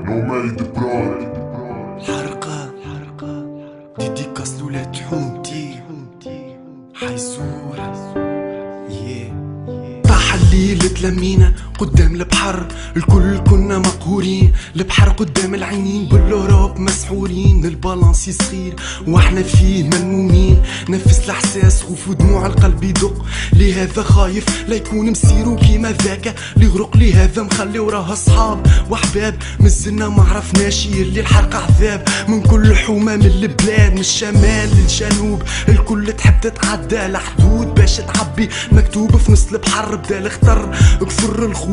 نوميد براد الحرقة ديديكاس لولاد حومتي حيزور طاح الليل تلمينا قدام البحر، الكل كنا مقهورين. البحر قدام العينين بالاوروب مسحورين. البالانسي صغير واحنا فيه ملمومين. نفس الاحساس خوف ودموع القلب يدق. لهذا خايف لا يكون مسيرو كيما ذاك اللي غرق. لهذا مخلي وراه اصحاب واحباب مازلنا ما عرفناش اللي الحرق عذاب. من كل حومه من البلاد، من الشمال للجنوب، الكل تحب تتعدى الحدود باش تعبي. مكتوب في نص البحر بدا الخطر، كثر الخوف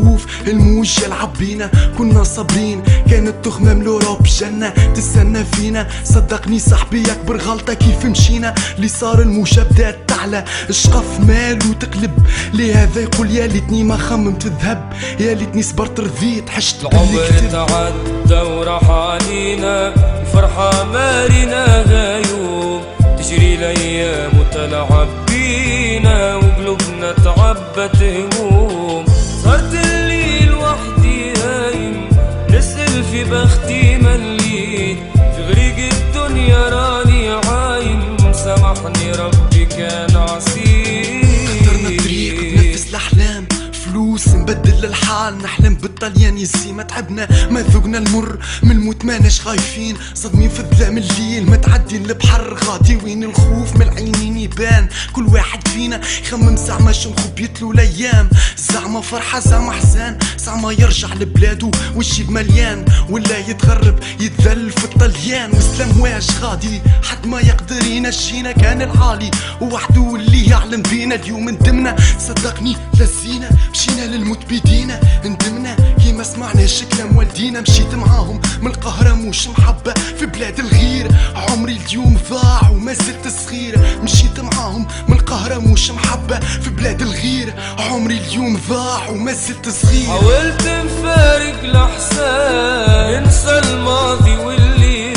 الموج يلعب بينا. كنا صابرين كانت تخمم لوروب جنة تستنى فينا. صدقني صاحبي اكبر غلطة كيف مشينا. اللي صار الموجة بدات تعلى، الشقف مال وتقلب. لهذا يقول يا ليتني ما خممت الذهب، يا ليتني صبرت رضيت حشت العمر تعدى وراح علينا. الفرحة مارينا غايوب، تجري الايام وتلعب بينا وقلوبنا تعبت هموم. صرت الليل وحدي هايم نسأل في بختي مليت. في غريق الدنيا راني عايم، سامحني ربي كان عسير. اخترنا الطريق بنفس الاحلام، فلوس نبدل الحال. نحلم بالطليان يزيما تعبنا ما ذقنا المر. من الموت ماناش خايفين، صدمين في الظلام الليل متعدين البحر. غادي وين الخوف من العينين يبان. كل واحد فينا يخمم زعما شمخو بيتلو الايام. زعما فرحة زعما حزان، زعما يرجع لبلادو والجيب مليان، ولا يتغرب يتذل في الطليان. وسلام واش غادي حد ما يقدر ينجينا. كان العالي وحده اللي يعلم بينا. اليوم ندمنا صدقني لزينا، مشينا للموت بيدينا. ندمنا كيما سمعناش كلام والدينا. مشيت معاهم من القاهرة مش محبة في بلاد الغير. عمري اليوم ضاع وما زلت صغير. مشيت معاهم من القاهرة مش محبة في بلاد الغير. عمري اليوم ضاع وما زلت صغير. حاولت نفارق الاحسان، ننسى الماضي واللي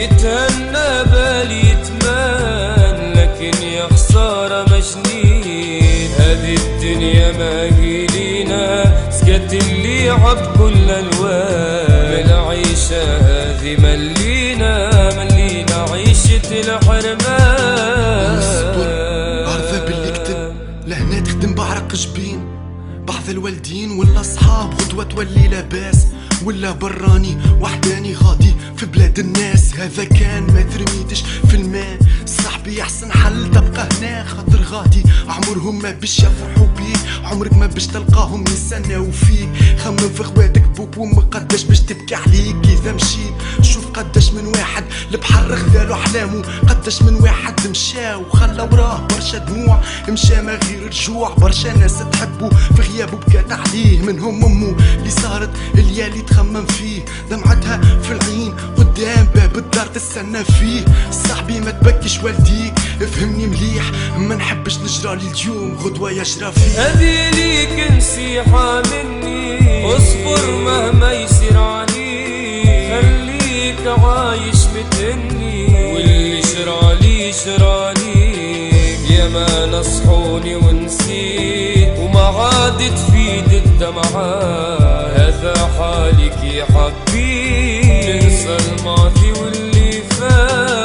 يتهنى بالي يتمان. لكن يا خسارة مجنين، هذه الدنيا ما قيلينا. سكت اللي عب كل الوان، من العيشة هذه ملينا عيشة الحرمان. عارفة باللي كتب لهنا تخدم بعرق جبين. بعض الوالدين ولا صحاب غدوة تولي لاباس، ولا براني وحداني غادي في بلاد الناس. هذا كان ما ترميتش في الماء. صاحبي احسن حل تبقى هنا، خاطر غادي عمرهم ما باش يفرحوا بيك. عمرك ما باش تلقاهم يستناو فيك. خمم في خواتك بوك وامك قداش باش تبكي عليك اذا مشيت. شوف قداش من واحد البحر خذالو احلامه، قداش من واحد مشى وخلى وراه برشا دموع. مشى ما غير رجوع، برشا ناس تحبه في غيابه بكات عليه. منهم امه اللي صارت الليالي تخمم فيه، دمعتها في العين قدام باب الدار تستنى فيه. صاحبي ما تبكيش والديك افهمني مليح، ما نحبش نجرالي اليوم غدوة يجرى فيه. هذه ليك نصيحة مني، اصبر مهما يصير عليك. خليك عايش متهني، واللي شرالي يا ما نصحوني ونسيت. وما عاد تفيد الدمعات، هذا حالك يا حبيبي. ننسى الماضي واللي فات.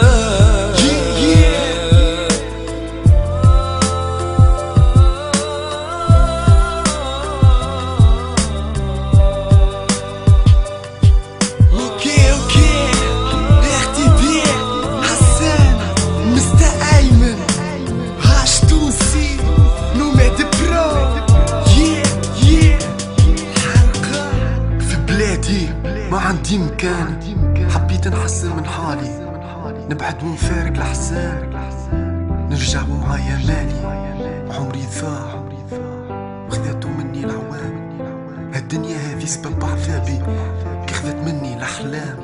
ما عندي مكان، حبيت نحسن من حالي، نبعد ونفارق الأحزان، نرجع ومعايا مالي. عمري ضاع وخذاتو مني العوام. هالدنيا هذي سبب عذابي كي خذت مني الأحلام.